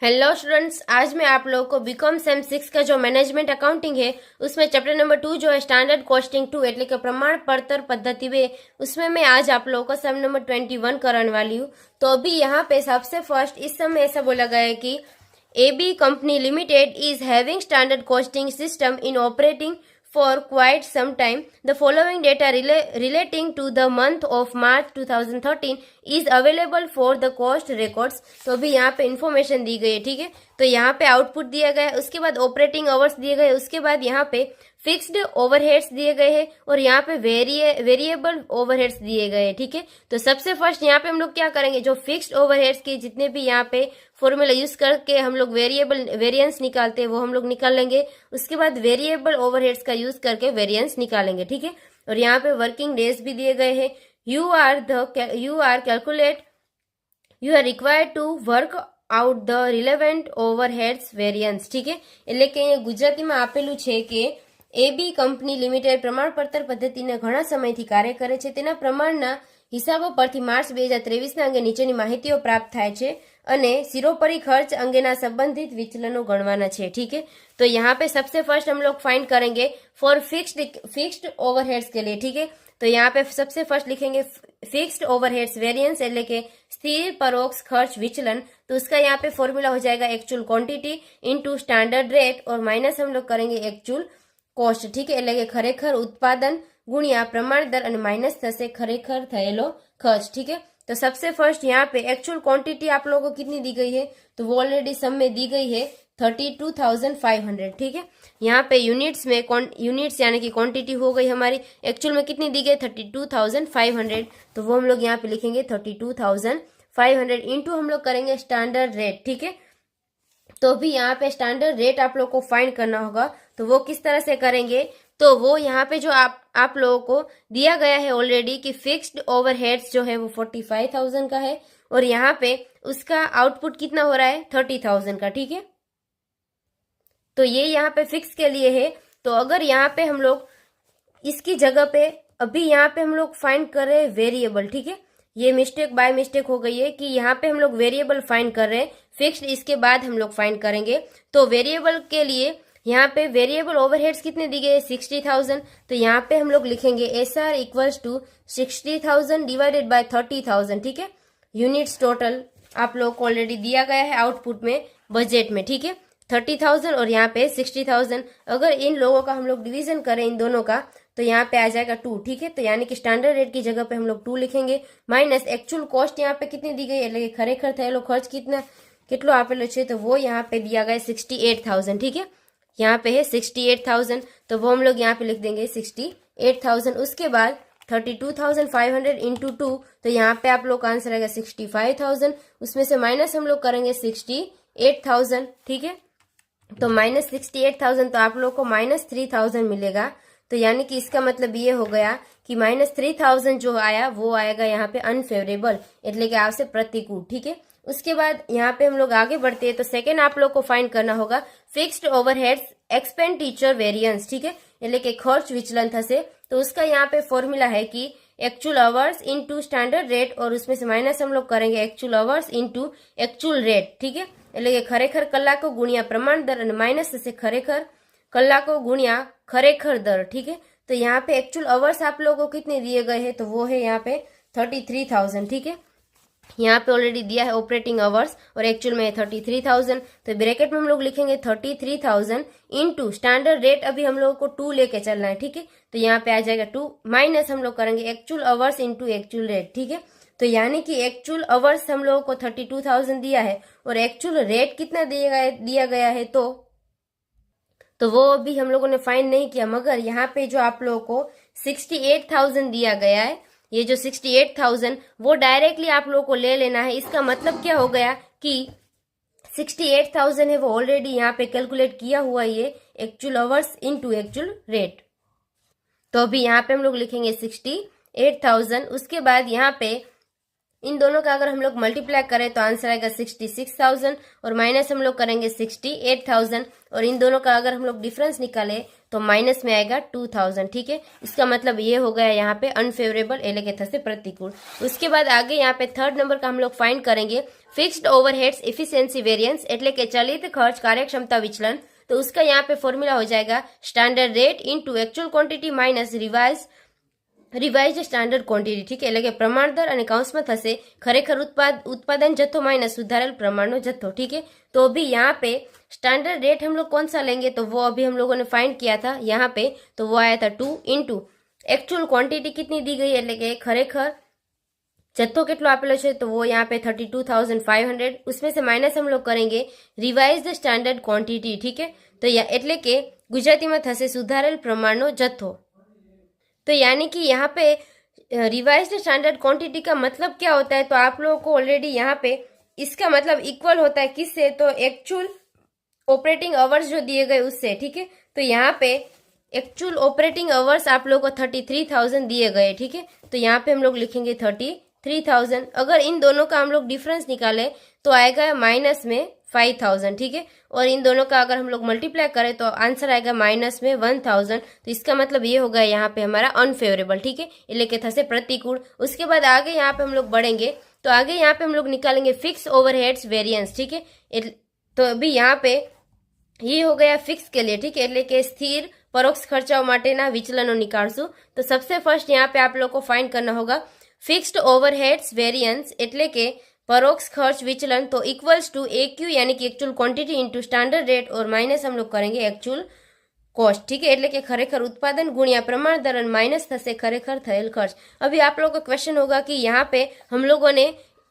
Hello students, आज मैं आप लोगों को बीकॉम सेम 6 का जो मैनेजमेंट अकाउंटिंग है उसमें चैप्टर नंबर 2 जो है स्टैंडर्ड कॉस्टिंग 2 એટલે કે प्रमाण पत्र पद्धति 2 उसमें मैं आज आप लोगों को सम नंबर 21 कराने वाली हूँ। तो अभी यहाँ पे सबसे फर्स्ट इस समय ऐसा बोला गया है कि AB company limited is having standard costing system in operating for quite some time. The following data relating to the month of March 2013 is available for the cost records. तो अभी यहाँ पे इंफॉर्मेशन दी गई है, ठीक है। तो यहाँ पे आउटपुट दिया गया है, उसके बाद ऑपरेटिंग आवर्स दिए गए, उसके बाद यहाँ पे फिक्स्ड ओवरहेड्स दिए गए हैं और यहाँ पे वेरिएबल ओवरहेड्स दिए गए हैं, ठीक है। तो सबसे फर्स्ट यहाँ पे हम लोग क्या करेंगे, जो फिक्स्ड ओवरहेड्स के जितने भी यहाँ पे फॉर्मूला यूज करके हम लोग वेरिएंस निकालते हैं वो हम लोग निकाल लेंगे। उसके बाद वेरिएबल ओवरहेड्स का यूज करके वेरिएंस निकालेंगे, ठीक है। और यहाँ पे वर्किंग डेज भी दिए गए हैं। You are required to work out the relevant overheads variances, ठीक है। એટલે કે અહીંયા ગુજરાતીમાં આપેલું છે કે એબી કંપની લિમિટેડ પ્રમાણપત્ર પદ્ધતિને ઘણા સમયથી કાર્ય કરે છે, તેના પ્રમાણના હિસાબો પરથી માર્ચ 2023 અંગે નીચેની માહિતીઓ પ્રાપ્ત થાય છે અને सिरोपरी खर्च अंगेना संबंधित विचलनों गणवाना है, ठीक है। तो यहाँ पे सबसे फर्स्ट हम लोग फाइंड करेंगे फॉर फिक्स्ड ओवरहेड्स के लिए, ठीक है। तो यहाँ पे सबसे फर्स्ट लिखेंगे फिक्स्ड ओवरहेड्स वेरिएंस એટલે કે स्थिर परोक्ष खर्च विचलन। तो उसका यहाँ पे फॉर्मूला हो जाएगा actual quantity into standard rate और माइनस हम लोग करेंगे एक्चुअल કોસ્ટ, ठीक है। એટલે કે ખરેખર ઉત્પાદન ગુણ્યા પ્રમાણ દર અને માઇનસ થશે ખરેખર થયેલો ખર્ચ, ठीक है। तो सबसे फर्स्ट यहाँ पे एक्चुअल क्वांटिटी आप लोगों को कितनी दी गई है, तो वो ऑलरेडी सम में दी गई है 32,500, ठीक है। यहाँ पे यूनिट्स में यूनिट्स यानी कि क्वांटिटी हो गई हमारी, एक्चुअल में कितनी दी गई 32,500, तो वो हम लोग यहाँ पे लिखेंगे 32,500 इंटू हम लोग करेंगे स्टैंडर्ड रेट, ठीक है। तो भी यहाँ पे स्टैंडर्ड रेट आप लोग को फाइंड करना होगा, तो वो किस तरह से करेंगे, तो वो यहाँ पे जो आप लोगों को दिया गया है ऑलरेडी कि फिक्स्ड ओवरहेड्स जो है वो 45,000 का है और यहाँ पे उसका आउटपुट कितना हो रहा है 30,000 का, ठीक है। तो ये यहाँ पे फिक्स के लिए है। तो अगर यहाँ पे हम लोग इसकी जगह पे अभी यहाँ पे हम लोग फाइंड कर रहे हैं वेरिएबल, ठीक है। ये मिस्टेक बाय मिस्टेक हो गई है कि यहाँ पे हम लोग वेरिएबल फाइंड कर रहे हैं, फिक्स्ड इसके बाद हम लोग फाइंड करेंगे। तो वेरिएबल के लिए यहाँ पे वेरिएबल ओवरहेड्स कितने दी गए 60,000, तो यहाँ पे हम लोग लिखेंगे SR equals to 60,000 divided by 30,000, ठीक है। यूनिट्स टोटल आप लोग को ऑलरेडी दिया गया है आउटपुट में बजट में, ठीक है। 30,000 और यहाँ पे 60,000, अगर इन लोगों का हम लोग डिवीजन करें इन दोनों का तो यहाँ पे आ जाएगा 2, ठीक है। तो यानी कि स्टैंडर्ड रेट की जगह पे हम लोग 2 लिखेंगे माइनस एक्चुअल कॉस्ट यहाँ पे कितनी दी गई એટલે કે ખરેખર થયેલો ખર્ચ કેટલો આપેલો છે, तो वो यहाँ पे दिया गया 68,000, ठीक है। यहाँ पे है 68,000, तो वो हम लोग यहाँ पे लिख देंगे 68,000। उसके बाद 32,500 इंटू 2, तो यहाँ पे आप लोग का आंसर आएगा 65,000, उसमें से माइनस हम लोग करेंगे 68,000, ठीक है। तो माइनस 68,000, तो आप लोग को माइनस 3,000 मिलेगा। तो यानी कि इसका मतलब ये हो गया कि माइनस 3,000 जो आया वो आएगा यहाँ पे अनफेवरेबल એટલે કે આવશે प्रतिकूल, ठीक है। उसके बाद यहाँ पे हम लोग आगे बढ़ते हैं। तो सेकेंड आप लोग को फाइंड करना होगा फिक्स्ड ओवरहेड्स एक्सपेंडिचर वेरिएंस, ठीक है, એટલે કે खर्च विचलन થશે। तो उसका यहाँ पे फॉर्मूला है कि actual hours into standard rate और उसमें से माइनस हम लोग करेंगे actual hours into actual rate, ठीक है। એટલે કે ખરેખર કલાકો ગુણ્યા પ્રમાણ દર અને માઇનસ થશે ખરેખર કલાકો ગુણ્યા ખરેખર दर, ठीक है। तो यहाँ पे एक्चुअल आवर्स आप लोगों को कितने दिए गए हैं, तो वो है यहाँ पे 33,000, ठीक है। यहाँ पे ऑलरेडी दिया है ऑपरेटिंग आवर्स और एक्चुअल में है 33,000, तो ब्रैकेट में हम लोग लिखेंगे 33,000 इंटू स्टैंडर्ड रेट अभी हम लोगों को 2 लेके चलना है, ठीक है। तो यहाँ पे आ जाएगा 2 माइनस हम लोग करेंगे actual hours into actual rate, ठीक है। तो यानी कि एक्चुअल आवर्स हम लोगों को 32,000 दिया है और एक्चुअल रेट कितना दिया गया है, तो वो अभी हम लोगों ने फाइंड नहीं किया, मगर यहाँ पे जो आप लोगों को 68,000 दिया गया है, ये जो 68,000 वो डायरेक्टली आप लोगों को ले लेना है। इसका मतलब क्या हो गया कि 68,000 है वो ऑलरेडी यहाँ पे कैलकुलेट किया हुआ ये actual hours into actual rate. तो अभी यहाँ पे हम लोग लिखेंगे 68,000। उसके बाद यहाँ पे इन दोनों का अगर हम लोग मल्टीप्लाई करें तो आंसर आएगा 66,000 और माइनस हम लोग करेंगे 68,000 और इन दोनों का अगर हम लोग डिफरेंस निकाले तो माइनस में आएगा 2,000, ठीक है। इसका मतलब ये हो गया यहाँ पे अनफेवरेबल એટલે કે થશે प्रतिकूल। उसके बाद आगे यहाँ पे थर्ड नंबर का हम लोग फाइंड करेंगे फिक्स्ड ओवरहेड्स एफिशिएंसी वेरिएंस એટલે કે ચલિત ખર્ચ કાર્યક્ષમતા વિચलन, तो उसका यहाँ पे फॉर्मूला हो जाएगा standard rate into actual quantity minus revise standard quantity, ठीक है, એટલે કે પ્રમાણ દર અને કૌંસમાં થશે ખરેખર उत्पादन जत्थो माइनस सुधारेल प्रमाणનો जत्थो, ठीक है। तो अभी यहाँ पे स्टैंडर्ड रेट हम लोग कौन सा लेंगे, तो वो अभी हम लोगों ने फाइंड किया था यहाँ पे, तो वो आया था 2 इंटू एक्चुअल क्वांटिटी कितनी दी गई, એટલે કે ખરેખર जत्थो કેટલો આપેલો છે, तो वो यहाँ पे 32,500, उसमें से माइनस हम लोग करेंगे रिवाइज्ड स्टैंडर्ड क्वांटिटी, ठीक है। तो એટલે કે ગુજરાતીમાં થશે સુધારેલ પ્રમાણનો જથ્થો। तो यानी कि यहाँ पे रिवाइज्ड स्टैंडर्ड क्वांटिटी का मतलब क्या होता है, तो आप लोगों को ऑलरेडी यहाँ पे इसका मतलब इक्वल होता है किससे, तो एक्चुअल ऑपरेटिंग आवर्स जो दिए गए उससे, ठीक है। तो यहाँ पे एक्चुअल ऑपरेटिंग आवर्स आप लोगों को 33,000 दिए गए, ठीक है। तो यहाँ पे हम लोग लिखेंगे 33,000। अगर इन दोनों का हम लोग डिफरेंस निकालें तो आएगा माइनस में 5,000, ठीक है। और इन दोनों का अगर हम लोग मल्टीप्लाई करें तो आंसर आएगा माइनस में 1,000। तो इसका मतलब ये होगा यहाँ पे हमारा अनफेवरेबल, ठीक है, એટલે કે થશે प्रतिकूल। उसके बाद आगे यहाँ पे हम लोग बढ़ेंगे, तो आगे यहाँ पे हम लोग निकालेंगे फिक्स ओवरहेड्स वेरिएंस, ठीक है। तो अभी यहाँ पे ये हो गया फिक्स के लिए, ठीक है, એટલે કે स्थिर परोक्ष खर्चाओं माटेना विचलनो निकालशु। तो सबसे फर्स्ट यहाँ पे आप लोग को फाइंड करना होगा फिक्स्ड ओवरहेड्स वेरिएंस એટલે કે परोक्ष खर्च विचलन, तो इक्वल्स टू AQ यानी कि actual quantity into standard rate और माइनस हम लोग करेंगे एक्चुअल कॉस्ट, ठीक है, એટલે કે ખરેખર उत्पादन गुणिया प्रमाण दर माइनस થશે ખરેખર થયેલ खर्च। अभी आप लोगों का क्वेश्चन होगा कि यहाँ पे हम लोगों ने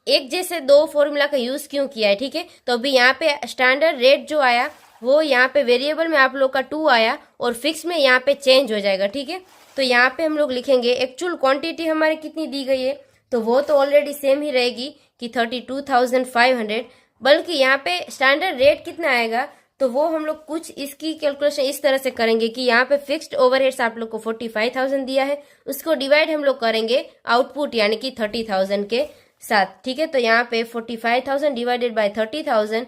एक जैसे दो फॉर्मूला का यूज क्यों किया है, ठीक है। तो अभी यहाँ पे स्टैंडर्ड रेट जो आया वो यहाँ पे वेरिएबल में आप लोग का 2 आया और फिक्स में यहाँ पे चेंज हो जाएगा, ठीक है। तो यहाँ पे हम लोग लिखेंगे एक्चुअल क्वांटिटी हमारी कितनी दी गई है, तो वो तो ऑलरेडी सेम ही रहेगी कि 32,500, बल्कि यहाँ पे स्टैंडर्ड रेट कितना आएगा, तो वो हम लोग कुछ इसकी कैलकुलेशन इस तरह से करेंगे कि यहाँ पे फिक्स्ड ओवरहेड्स आप लोग को 45,000 दिया है, उसको डिवाइड हम लोग करेंगे आउटपुट यानी कि 30,000 के साथ, ठीक है। तो यहाँ पे 45,000 डिवाइडेड बाय 30,000,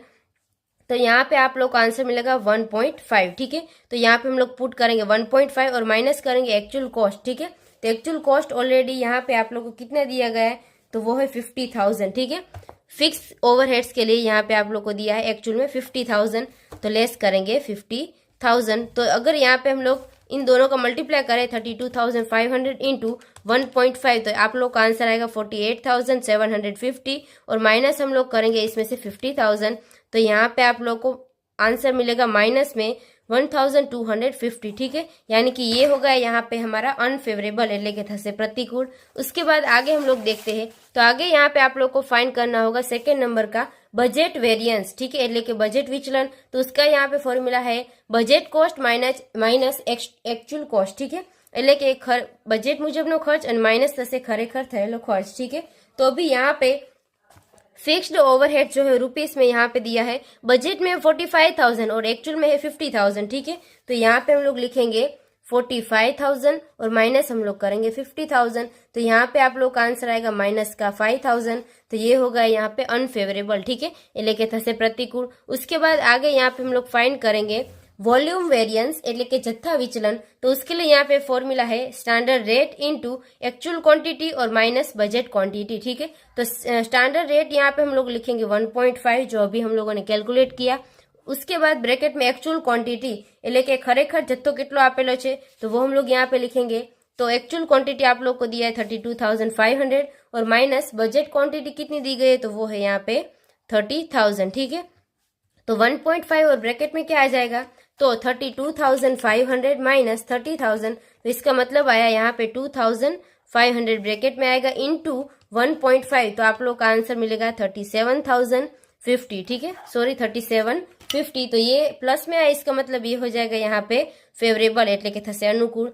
तो यहाँ पे आप लोग का आंसर मिलेगा 1.5, ठीक है। तो यहाँ पे हम लोग पुट करेंगे 1.5 और माइनस करेंगे एक्चुअल कॉस्ट, ठीक है। तो एक्चुअल कॉस्ट ऑलरेडी यहाँ पे आप लोग को कितना दिया गया है, तो वो है 50,000, ठीक है। फिक्स ओवरहेड्स के लिए यहाँ पे आप लोग को दिया है एक्चुअल में 50,000, तो लेस करेंगे 50,000। तो अगर यहाँ पे हम लोग इन दोनों का मल्टीप्लाई करें 32,500 इंटू 1.5, तो आप लोग का आंसर आएगा 48,750 और माइनस हम लोग करेंगे इसमें से 50,000, तो यहाँ पे आप लोग को आंसर मिलेगा माइनस में 1,250, ठीक है। यानी कि ये होगा यहाँ पे हमारा अनफेवरेबल એટલે કે થશે प्रतिकूल। उसके बाद आगे हम लोग देखते हैं, तो आगे यहाँ पे आप लोग को फाइंड करना होगा सेकेंड नंबर का बजट वेरिएंस, ठीक है, એટલે કે बजट विचलन। तो उसका यहाँ पे फॉर्मूला है budget cost minus actual cost, ठीक है, એટલે કે बजट मुजबनो खर्च और माइनस થશે खरेखर થયેલો खर्च, ठीक है। तो अभी यहाँ पे फिक्स्ड ओवरहेड जो है रुपीस में यहाँ पे दिया है, बजट में 45,000 और एक्चुअल में है 50,000, ठीक है। तो यहाँ पे हम लोग लिखेंगे 45,000 और माइनस हम लोग करेंगे 50,000, तो यहाँ पे आप लोग का आंसर आएगा माइनस का 5,000, तो ये होगा यहाँ पे अनफेवरेबल, ठीक है, એટલે કે થશે प्रतिकूल। उसके बाद आगे यहाँ पे हम लोग फाइंड करेंगे वॉल्यूम वेरिएंस એટલે કે जत्था विचलन। तो उसके लिए यहाँ पे फॉर्मूला है standard rate into actual quantity और माइनस बजट क्वांटिटी, ठीक है। तो स्टैंडर्ड रेट यहाँ पे हम लोग लिखेंगे 1.5 जो अभी हम लोगों ने कैलकुलेट किया। उसके बाद ब्रैकेट में एक्चुअल क्वांटिटी એટલે કે ખરેખર જથ્થો કેટલો આપેલો છે, तो वो हम लोग यहाँ पे लिखेंगे। तो एक्चुअल क्वांटिटी आप लोग को दिया है 32,500 और माइनस बजट क्वांटिटी कितनी दी गई है, तो वो है यहाँ पे 30,000, ठीक है। तो 1.5 और ब्रैकेट में क्या आ जाएगा, तो 32,500 माइनस 30,000, तो इसका मतलब आया यहाँ पे 2,500 ब्रैकेट में आएगा इंटू 1.5, तो आप लोग का आंसर मिलेगा 37,050, ठीक है, सॉरी 3750। तो ये प्लस में आया, इसका मतलब ये हो जाएगा यहाँ पे फेवरेबल એટલે કે થશે अनुकूल।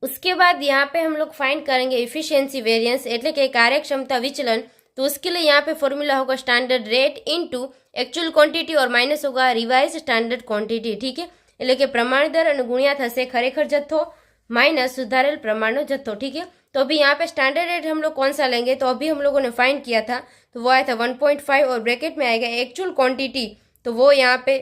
उसके बाद यहाँ पे हम लोग फाइंड करेंगे इफिशियंसी वेरिएंस એટલે કે कार्यक्षमता विचलन। तो उसके लिए यहाँ पे फॉर्मूला होगा standard rate into actual quantity और माइनस होगा रिवाइज स्टैंडर्ड क्वांटिटी, ठीक है, એટલે કે प्रमाण दर અને ગુણ્યા થશે खरेखर जत्थो माइनस सुधारेल प्रमाणનો जत्थो, ठीक है। तो अभी यहाँ पे स्टैंडर्ड रेट हम लोग कौन सा लेंगे, तो अभी हम लोगों ने फाइंड किया था, तो वो आया था 1.5 और ब्रैकेट में आएगा एक्चुअल क्वांटिटी, तो वो यहाँ पे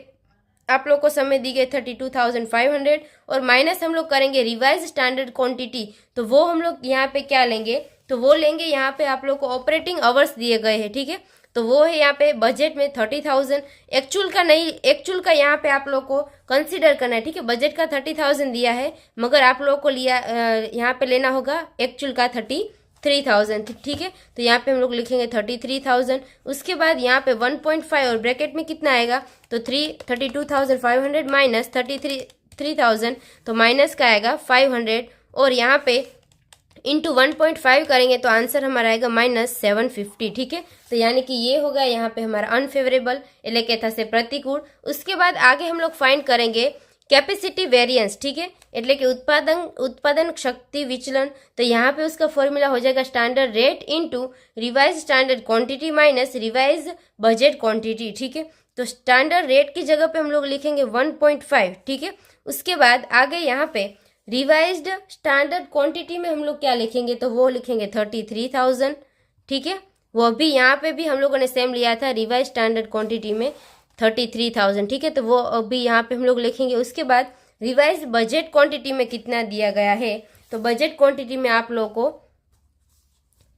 आप लोग को समय दी गई 32,500 और माइनस हम लोग करेंगे रिवाइज स्टैंडर्ड क्वांटिटी, तो वो हम लोग यहाँ पे क्या लेंगे, तो वो लेंगे यहाँ पे आप लोग को ऑपरेटिंग आवर्स दिए गए हैं, ठीक है। तो वो है यहाँ पे बजट में 30,000। एक्चुअल का नहीं, एक्चुअल का यहाँ पे आप लोग को कंसीडर करना है, ठीक है। बजट का 30,000 दिया है, मगर आप लोगों को लिया यहाँ पे लेना होगा एक्चुअल का 33,000, ठीक है। तो यहाँ पे हम लोग लिखेंगे 33,000। उसके बाद यहाँ पे 1.5 और ब्रैकेट में कितना आएगा, तो 32,500 माइनस 33,000, तो माइनस का आएगा 500, और यहाँ पे इंटू 1.5 करेंगे तो आंसर हमारा आएगा -750, ठीक है। तो यानी कि ये होगा यहाँ पे हमारा अनफेवरेबल, એટલે કે થશે प्रतिकूल। उसके बाद आगे हम लोग फाइंड करेंगे कैपेसिटी वेरिएंस, ठीक है, એટલે કે उत्पादन शक्ति विचलन। तो यहाँ पे उसका फॉर्मूला हो जाएगा standard rate into revise standard quantity minus revise budget quantity, ठीक है। तो स्टैंडर्ड रेट की जगह पे हम लोग लिखेंगे 1.5, ठीक है। उसके बाद आगे यहाँ पे रिवाइज्ड स्टैंडर्ड क्वांटिटी में हम लोग क्या लिखेंगे, तो वो लिखेंगे 33,000, ठीक है। वो भी यहाँ पे भी हम लोगों ने सेम लिया था, रिवाइज स्टैंडर्ड क्वांटिटी में 33,000, ठीक है। तो वो अभी यहाँ पे हम लोग लिखेंगे। उसके बाद रिवाइज बजट क्वांटिटी में कितना दिया गया है, तो बजट क्वांटिटी में आप लोगों को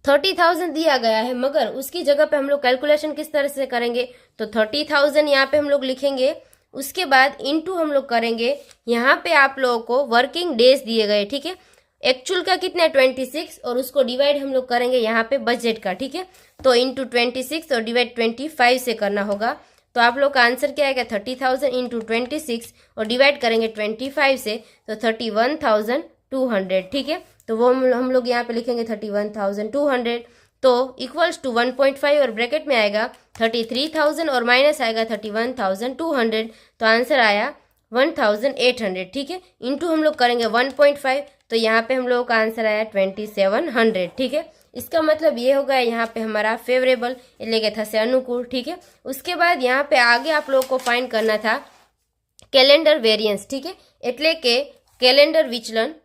30,000 दिया गया है, मगर उसकी जगह पे हम लोग कैलकुलेशन किस तरह से करेंगे, तो 30,000 यहाँ पे हम लोग लिखेंगे। उसके बाद इनटू हम लोग करेंगे, यहाँ पे आप लोगों को वर्किंग डेज दिए गए, ठीक है। एक्चुअल का कितना है 26, और उसको डिवाइड हम लोग करेंगे यहाँ पे बजट का, ठीक है। तो इंटू 26 और डिवाइड 25 से करना होगा। तो आप लोग का आंसर क्या आएगा, 30,000 इंटू 26 और डिवाइड करेंगे 25 से, तो 31,200, ठीक है। तो वो हम लोग यहाँ पे लिखेंगे 31,200, तो इक्वल्स टू 1.5 और ब्रैकेट में आएगा 33,000 और माइनस आएगा 31,200, तो आंसर आया 1,800, ठीक है। इंटू हम लोग करेंगे 1.5, तो यहाँ पे हम लोगों का आंसर आया 2,700, ठीक है। इसका मतलब ये होगा यहाँ पे हमारा फेवरेबल, એટલે કે થશે अनुकूल, ठीक है। उसके बाद यहाँ पे आगे आप लोगों को फाइंड करना था कैलेंडर वेरिएंस, ठीक है, એટલે કે कैलेंडर विचलन।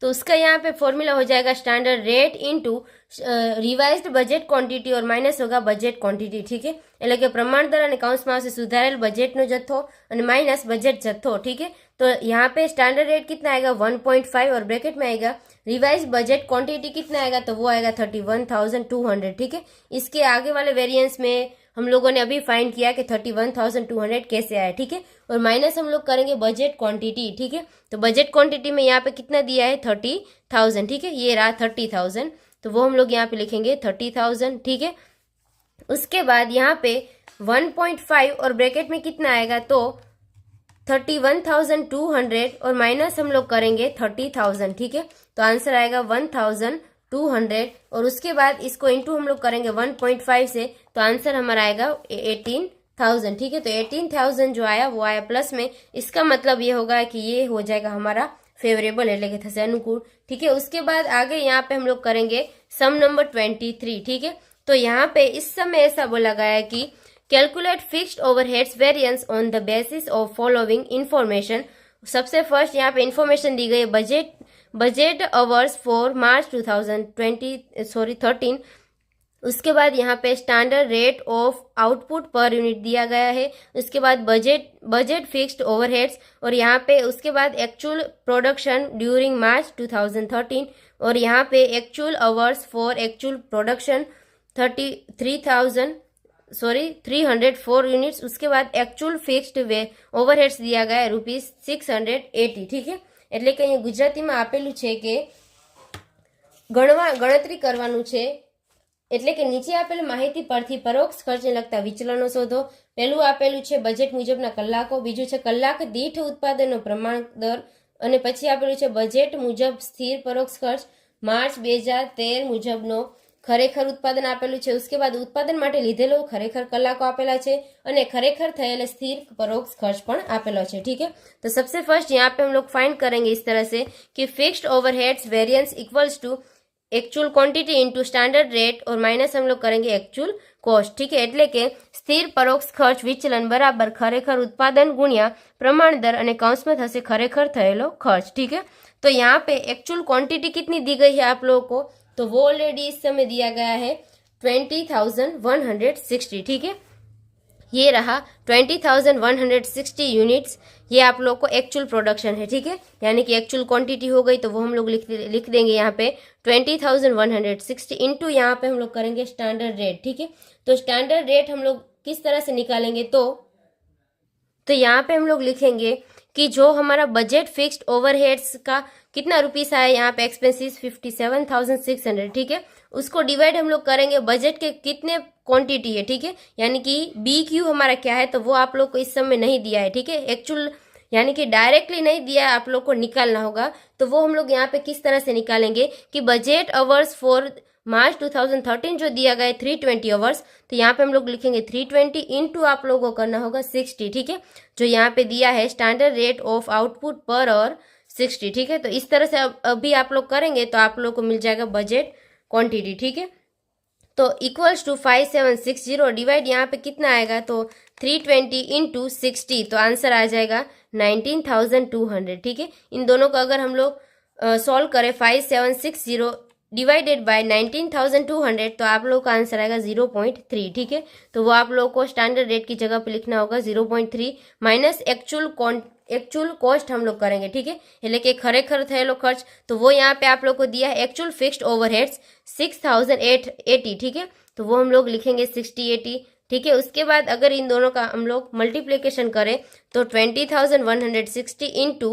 तो उसका यहाँ पे फॉर्मूला हो जाएगा standard rate into revised budget quantity और माइनस होगा बजेट क्वांटिटी, ठीक है। એટલે કે પ્રમાણ દર અને કૌંસમાં આવશે સુધારેલ બજેટનો જથ્થો અને માઇનસ बजट जत्थो, ठीक है। तो यहाँ पे स्टैंडर्ड रेट कितना आएगा 1.5 और ब्रैकेट में आएगा रिवाइज बजट क्वांटिटी कितना आएगा, तो वो आएगा 31,200, ठीक है। इसके आगे वाले वेरिएंस में हम लोगों ने अभी फाइंड किया कि 31,200 कैसे आया, ठीक है। और माइनस हम लोग करेंगे बजट क्वांटिटी, ठीक है। तो बजट क्वांटिटी में यहाँ पे कितना दिया है 30,000, ठीक है, ये रहा 30,000, तो वो हम लोग यहाँ पे लिखेंगे 30,000, ठीक है। उसके बाद यहाँ पे 1.5 और ब्रैकेट में कितना आएगा, तो 31,200 और माइनस हम लोग करेंगे 30,000, ठीक है। तो आंसर आएगा 1,200, और उसके बाद इसको इंटू हम लोग करेंगे 1.5 से, तो आंसर हमारा आएगा 18,000, ठीक है। तो 18,000 जो आया वो आया प्लस में, इसका मतलब ये होगा कि ये हो जाएगा हमारा फेवरेबल, એટલે કે થશે अनुकूल, ठीक है। उसके बाद आगे यहाँ पे हम लोग करेंगे सम नंबर 23, ठीक है। तो यहाँ पे इस समय ऐसा बोला गया है कि calculate fixed overheads variance on the basis of following information. सबसे फर्स्ट यहाँ पे इंफॉर्मेशन दी गई है बजट अवर्स फॉर मार्च 2013। उसके बाद यहाँ पे standard rate of output per unit दिया गया है। उसके बाद बजट फिक्स्ड ओवरहेड्स, और यहाँ पे उसके बाद एक्चुअल प्रोडक्शन ड्यूरिंग मार्च 2013, और यहाँ पे actual hours for actual production 304 units. उसके बाद एक्चुअल फिक्स्ड ओवरहेड्स दिया गया है ₹680, ठीक है। એટલે કે અહીંયા ગુજરાતીમાં આપેલું છે કે ગણતરી કરવાનું છે, એટલે કે નીચે આપેલ માહિતી પરથી પરોક્ષ ખર્ચને લગતા વિચલનો શોધો। પહેલું આપેલું છે બજેટ મુજબના કલાકો, બીજું છે કલાક દીઠ ઉત્પાદનનો પ્રમાણ દર, અને પછી આપેલું છે બજેટ મુજબ સ્થિર પરોક્ષ ખર્ચ માર્ચ 2013 મુજબનો ખરેખર ઉત્પાદન આપેલું છે। उसके बाद उत्पादन માટે લીધેલો ખરેખર કલાકો આપેલા છે, અને ખરેખર થયેલા स्थिर परोक्ष खर्च પણ આપેલો છે, ठीक है। तो सबसे फर्स्ट यहाँ पे हम लोग फाइंड करेंगे इस तरह से कि fixed overheads variance equals to actual quantity into standard rate, और माइनस हम लोग करेंगे एक्चुअल कॉस्ट, ठीक है। એટલે કે स्थिर परोक्ष खर्च विचलन बराबर खरेखर उत्पादन गुણ્યા प्रमाण दर અને કૌંસમાં થશે खरेखर થયેલો खर्च, ठीक है। तो यहाँ पे एक्चुअल क्वांटिटी कितनी दी गई है आप लोगों को, तो वो ऑलरेडी इस समय दिया गया है 20,160, ठीक है। ये रहा 20,160 यूनिट्स, ये आप लोग को एक्चुअल प्रोडक्शन है, ठीक है, यानी कि एक्चुअल क्वांटिटी हो गई तो वो हम लोग लिख देंगे यहाँ पे 20,160 इंटू यहाँ पे हम लोग करेंगे स्टैंडर्ड रेट, ठीक है। तो स्टैंडर्ड रेट हम लोग किस तरह से निकालेंगे, तो यहाँ पे हम लोग लिखेंगे कि जो हमारा बजट फिक्स्ड ओवरहेड्स का कितना रुपीस आया, यहाँ पे एक्सपेंसिस 57,600, ठीक है, उसको डिवाइड हम लोग करेंगे बजट के कितने क्वांटिटी है, ठीक है, यानी कि बी क्यू हमारा क्या है, तो वो आप लोग को इस समय नहीं दिया है, ठीक है, एक्चुअल यानी कि डायरेक्टली नहीं दिया है, आप लोग को निकालना होगा। तो वो हम लोग यहाँ पे किस तरह से निकालेंगे कि बजट आवर्स फॉर मार्च 2013 जो दिया गया है 320 आवर्स, तो यहाँ पे हम लोग लिखेंगे 320 इंटू आप लोगों को करना होगा 60, ठीक है, जो यहाँ पे दिया है standard rate of output per hour 60, ठीक है। तो इस तरह से अभी आप लोग करेंगे तो आप लोग को मिल जाएगा बजट क्वांटिटी, ठीक है। तो इक्वल्स टू 5760 डिवाइड यहाँ पे कितना आएगा, तो 320 इंटू 60, तो आंसर आ जाएगा 19,200, ठीक है। इन दोनों को अगर हम लोग सॉल्व करें 5760 डिवाइडेड बाय 19,200, तो आप लोग का आंसर आएगा 0.3, ठीक है। तो वो आप लोग को स्टैंडर्ड रेट की जगह पे लिखना होगा 0.3 माइनस एक्चुअल कॉस्ट हम लोग करेंगे, ठीक है, એટલે કે ખરેખર થયેલો ખર્ચ, तो वो यहाँ पे आप लोग को दिया है एक्चुअल फिक्स्ड ओवरहेड्स 6,880, ठीक है, तो वो हम लोग लिखेंगे 6080, ठीक है। उसके बाद अगर इन दोनों का हम लोग मल्टीप्लीकेशन करें तो 20,160 इंटू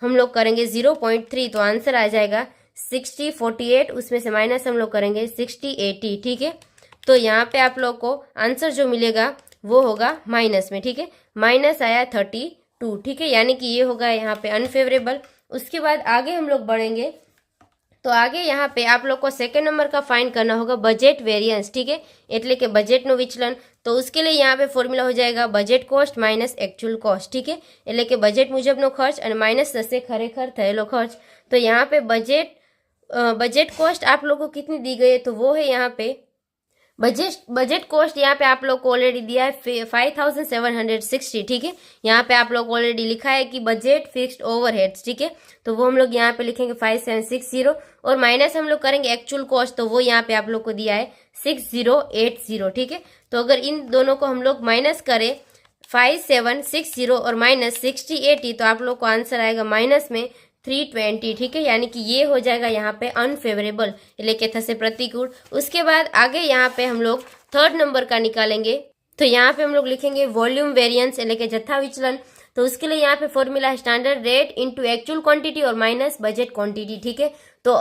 हम लोग करेंगे 0.3, तो आंसर आ जाएगा 6048, उसमें से माइनस हम लोग करेंगे 6080, ठीक है। तो यहाँ पे आप लोग को आंसर जो मिलेगा वो होगा माइनस में, ठीक है, माइनस आया 32, ठीक है, यानी कि ये होगा यहाँ पे अनफेवरेबल। उसके बाद आगे हम लोग बढ़ेंगे, तो आगे यहाँ पे आप लोग को सेकेंड नंबर का फाइंड करना होगा बजट वेरियंस, ठीक है, એટલે કે બજેટનું વિચલન। तो उसके लिए यहाँ पे फॉर्मूला हो जाएगा budget cost minus actual cost, ठीक है, એટલે કે बजट मुजबનો खर्च और माइनस થશે ખરેખર થયેલો खर्च। तो यहाँ पे बजट कॉस्ट आप लोगों को कितनी दी गई है, तो वो है यहाँ पे बजट कॉस्ट यहाँ पे आप लोग को ऑलरेडी दिया है 5,760, ठीक है, यहाँ पे आप लोग ऑलरेडी लिखा है कि बजट फिक्स्ड ओवरहेड्स, ठीक है, तो वो हम लोग यहाँ पे लिखेंगे 5760 और माइनस हम लोग करेंगे एक्चुअल कॉस्ट, तो वो यहाँ पे आप लोग को दिया है 6080, ठीक है। तो अगर इन दोनों को हम लोग माइनस करें 5760 और माइनस 6080, तो आप लोग को आंसर आएगा माइनस में 320, ठीक है, यानी कि ये हो जाएगा यहाँ पे अनफेवरेबल, એટલે કે થશે प्रतिकूल। उसके बाद आगे यहाँ पे हम लोग थर्ड नंबर का निकालेंगे, तो यहाँ पे हम लोग लिखेंगे वॉल्यूम वेरिएंस એટલે કે जत्था विचलन। तो उसके लिए यहाँ पे फॉर्मूला है standard rate into actual quantity और माइनस बजट क्वांटिटी, ठीक है। तो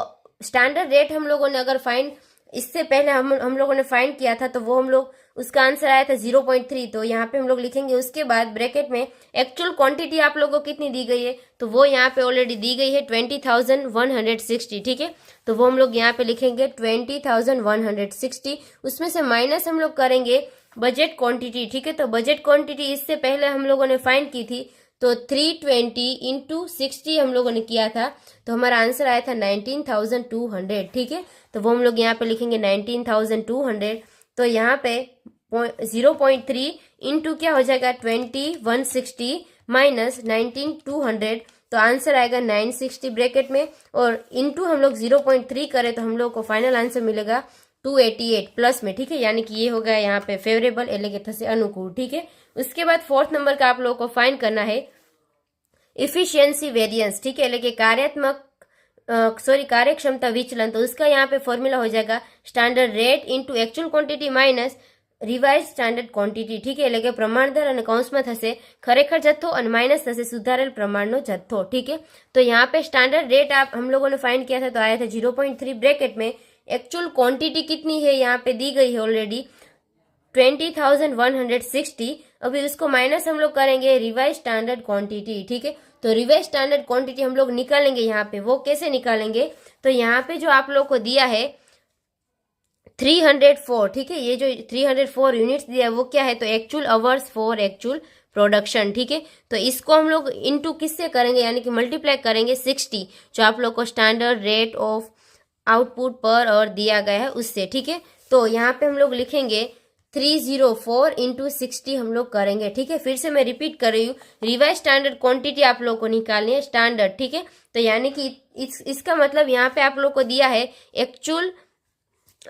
स्टैंडर्ड रेट हम लोगों ने अगर फाइंड इससे पहले हम लोगों ने फाइंड किया था, तो वो हम लोग उसका आंसर आया था 0.3, तो यहाँ पे हम लोग लिखेंगे। उसके बाद ब्रैकेट में एक्चुअल क्वांटिटी आप लोगों को कितनी दी गई है, तो वो यहाँ पे ऑलरेडी दी गई है 20,160, ठीक है, तो वो हम लोग यहाँ पे लिखेंगे 20,160, उसमें से माइनस हम लोग करेंगे बजट क्वांटिटी, ठीक है। तो बजट क्वांटिटी इससे पहले हम लोगों ने फाइंड की थी, तो 320 इंटू 60 हम लोगों ने किया था, तो हमारा आंसर आया था 19,200, ठीक है। तो वो हम लोग यहाँ पे लिखेंगे 19,200, तो यहाँ पे 0.3 इंटू क्या हो जाएगा 2160 माइनस 19,200, तो आंसर आएगा 960 ब्रैकेट में, और इंटू हम लोग 0.3 करें तो हम लोग को फाइनल आंसर मिलेगा 288 प्लस में, ठीक है, यानी कि ये हो गया यहाँ पे फेवरेबल એટલે કે થશે अनुकूल, ठीक है। उसके बाद फोर्थ नंबर का आप लोगों को फाइंड करना है इफिशियंसी वेरिएंस, ठीक है, એટલે કે कार्यक्षमता विचलन। तो उसका यहाँ पे फॉर्मूला हो जाएगा standard rate into actual quantity minus revise standard quantity, ठीक है, એટલે કે પ્રમાણદર અને કૌંસમાં થશે ખરેખર જથ્થો અને માઇનસ થશે સુધારેલ પ્રમાણનો જથ્થો, ठीक है। तो यहाँ पे स्टैंडर्ड रेट आप हम लोगों ने फाइंड किया था, तो आया था 0.3 ब्रैकेट में, एक्चुअल क्वांटिटी कितनी है यहाँ पे दी गई है ऑलरेडी 20,160, अभी उसको माइनस हम लोग करेंगे रिवाइज स्टैंडर्ड क्वांटिटी, ठीक है। तो रिवाइज स्टैंडर्ड क्वांटिटी हम लोग निकालेंगे यहाँ पे, वो कैसे निकालेंगे, तो यहाँ पे जो आप लोग को दिया है 304, ठीक है, ये जो 304 यूनिट्स दिया है वो क्या है, तो actual hours for actual production, ठीक है। तो इसको हम लोग इनटू किससे करेंगे, यानी कि मल्टीप्लाई करेंगे 60 जो आप लोग को स्टैंडर्ड रेट ऑफ आउटपुट पर और दिया गया है उससे, ठीक है। तो यहाँ पे हम लोग लिखेंगे 304 इंटू 60 हम लोग करेंगे, ठीक है। फिर से मैं रिपीट कर रही हूँ, रिवाइज स्टैंडर्ड क्वांटिटी आप लोग को निकालनी है स्टैंडर्ड, ठीक है। तो यानी कि इसका मतलब यहाँ पे आप लोग को दिया है actual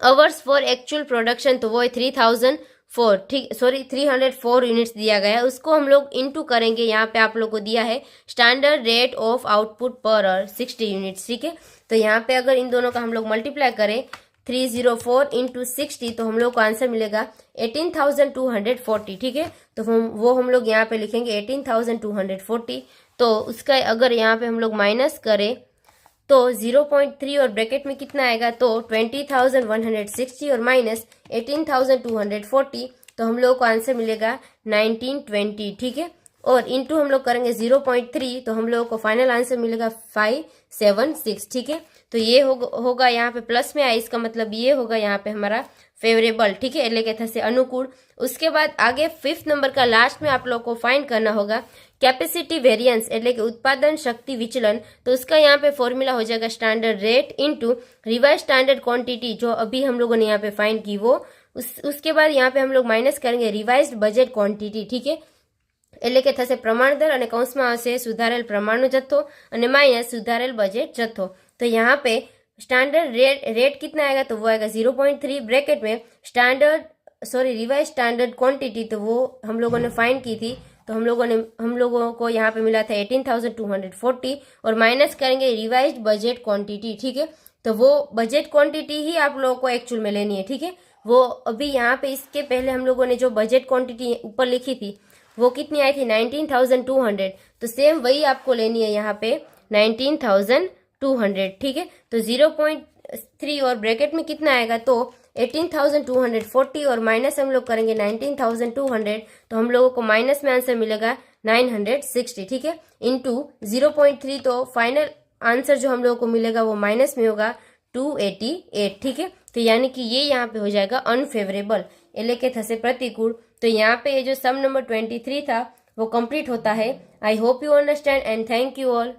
hours for actual production, तो वो है 3,000 4 ठीक सॉरी 304 यूनिट्स दिया गया है, उसको हम लोग इंटू करेंगे। यहाँ पे आप लोग को दिया है standard rate of output per hour 60 units, ठीक है। तो यहाँ पे अगर इन दोनों का हम लोग मल्टीप्लाई करें 304 इंटू 60 तो हम लोग को आंसर मिलेगा 18,240, ठीक है। तो वो हम लोग यहाँ पे लिखेंगे 18,240। तो उसका अगर यहाँ पे हम लोग माइनस करें तो 0.3 और ब्रैकेट में कितना आएगा, तो 20,160 और माइनस 18,240, तो हम लोग को आंसर मिलेगा 1920, ठीक है। और इंटू हम लोग करेंगे 0.3 तो हम लोगों को फाइनल आंसर मिलेगा 576, ठीक है। तो ये होगा यहाँ पे प्लस में आया, इसका मतलब ये होगा यहाँ पे हमारा फेवरेबल, ठीक है, એટલે કે થશે अनुकूल। उसके बाद आगे 5th नंबर का लास्ट में आप लोग को फाइंड करना होगा कैपेसिटी वेरिएंस એટલે કે उत्पादन शक्ति विचलन। तो उसका यहाँ पे फॉर्मूला हो जाएगा standard rate into revise standard quantity, जो अभी हम लोगों ने यहाँ पे फाइंड की वो। उसके बाद यहाँ पे हम लोग माइनस करेंगे रिवाइज्ड बजेट क्वांटिटी, ठीक है, એટલે કે થશે પ્રમાણ દર અને કૌંસમાં આવશે સુધારેલ પ્રમાણનો જથ્થો અને માઇનસ સુધારેલ બજેટ જથ્થો। तो यहाँ पे स्टैंडर्ड रेट कितना आएगा, तो वो आएगा 0.3 ब्रैकेट में रिवाइज स्टैंडर्ड क्वांटिटी, तो वो हम लोगों ने फाइंड की थी। तो हम लोगों को यहाँ पे मिला था 18,240 और माइनस करेंगे रिवाइज्ड बजट क्वांटिटी, ठीक है। तो वो बजट क्वांटिटी ही आप लोगों को एक्चुअल में लेनी है, ठीक है। वो अभी यहाँ पे इसके पहले हम लोगों ने जो बजट क्वांटिटी ऊपर लिखी थी वो कितनी आई थी 19,200, तो सेम वही आपको लेनी है यहाँ पे 19,200, ठीक है। तो 0.3 और ब्रैकेट में कितना आएगा, तो 18,240 और माइनस हम लोग करेंगे 19,200, तो हम लोगों को माइनस में आंसर मिलेगा 960, ठीक है, इंटू 0.3, तो फाइनल आंसर जो हम लोगों को मिलेगा वो माइनस में होगा 288, ठीक है। तो यानी कि ये यहाँ पे हो जाएगा अनफेवरेबल, એટલે કે થશે प्रतिकूल। तो यहाँ पे ये जो सम नंबर 23 था वो कंप्लीट होता है। I hope you understand and thank you all.